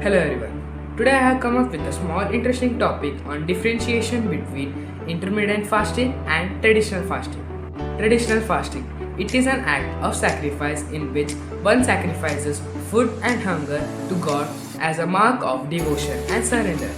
Hello everyone. Today I have come up with a small interesting topic on differentiation between intermittent fasting and traditional fasting. Traditional fasting. It is an act of sacrifice in which one sacrifices food and hunger to God as a mark of devotion and surrender.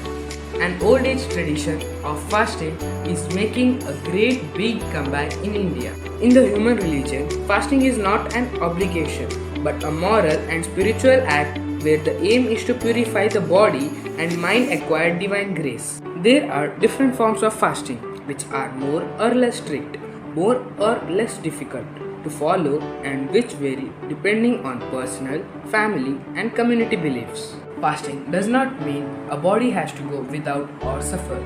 An old age tradition of fasting is making a great big comeback in India. In the human religion, fasting is not an obligation but a moral and spiritual act where the aim is to purify the body and mind acquire divine grace. There are different forms of fasting which are more or less strict, more or less difficult to follow, and which vary depending on personal, family, and community beliefs. Fasting does not mean a body has to go without or suffer.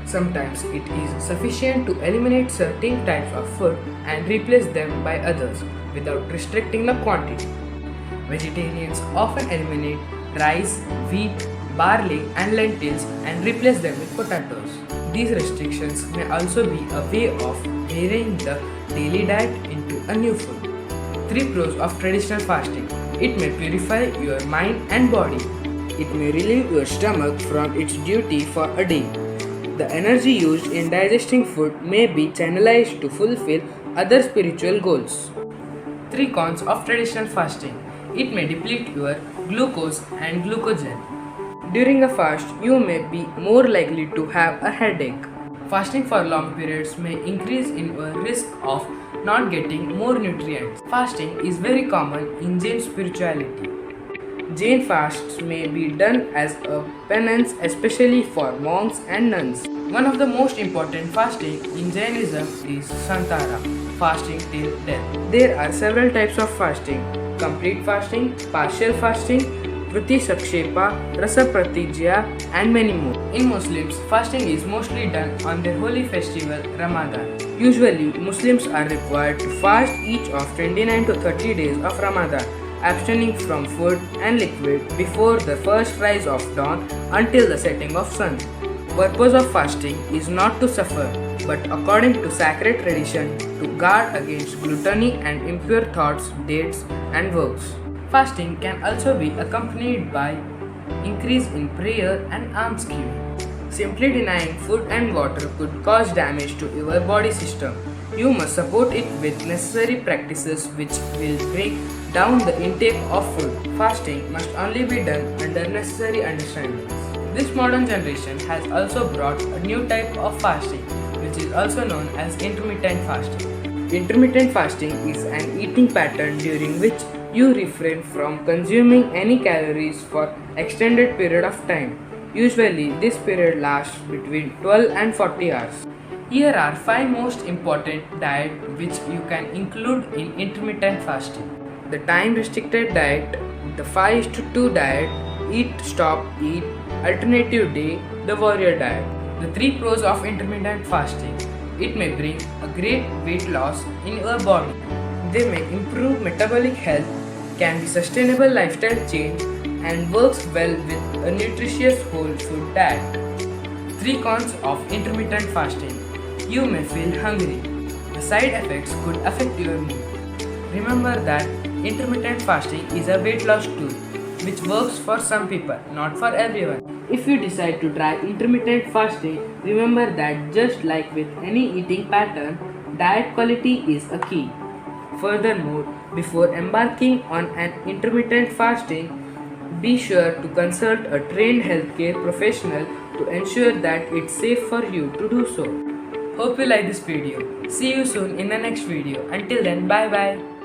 Sometimes it is sufficient to eliminate certain types of food and replace them by others without restricting the quantity. Vegetarians often eliminate rice, wheat, barley, and lentils and replace them with potatoes. These restrictions may also be a way of varying the daily diet into a new food. 3 pros of traditional fasting. It may purify your mind and body. It may relieve your stomach from its duty for a day. The energy used in digesting food may be channelized to fulfill other spiritual goals. 3 cons of traditional fasting. It may deplete your glucose and glucogen. During a fast, you may be more likely to have a headache. Fasting for long periods may increase in your risk of not getting more nutrients. Fasting is very common in Jain spirituality. Jain fasts may be done as a penance, especially for monks and nuns. One of the most important fasting in Jainism is Santara, fasting till death. There are several types of fasting: complete fasting, partial fasting, Vriti Sakshepa, Rasa Pratijya, and many more. In Muslims, fasting is mostly done on their holy festival Ramadan. Usually, Muslims are required to fast each of 29 to 30 days of Ramadan, abstaining from food and liquid before the first rise of dawn until the setting of sun. Purpose of fasting is not to suffer, but according to sacred tradition, to guard against gluttony and impure thoughts, deeds, and works. Fasting can also be accompanied by increase in prayer and almsgiving. Simply denying food and water could cause damage to your body system. You must support it with necessary practices which will break down the intake of food. Fasting must only be done under necessary understandings. This modern generation has also brought a new type of fasting, which is also known as intermittent fasting. Intermittent fasting is an eating pattern during which you refrain from consuming any calories for extended period of time. Usually, this period lasts between 12 and 40 hours. Here are 5 most important diet which you can include in intermittent fasting. The time restricted diet, the 5:2 diet, eat, stop, eat, alternative day, the warrior diet. The 3 pros of intermittent fasting. It may bring a great weight loss in your body. They may improve metabolic health, can be sustainable lifestyle change, and works well with a nutritious whole food diet. 3 cons of intermittent fasting. You may feel hungry. The side effects could affect your mood. Remember that intermittent fasting is a weight loss tool which works for some people, not for everyone. If you decide to try intermittent fasting, remember that just like with any eating pattern, diet quality is a key. Furthermore, before embarking on an intermittent fasting, be sure to consult a trained healthcare professional to ensure that it's safe for you to do so. Hope you like this video. See you soon in the next video. Until then, bye bye.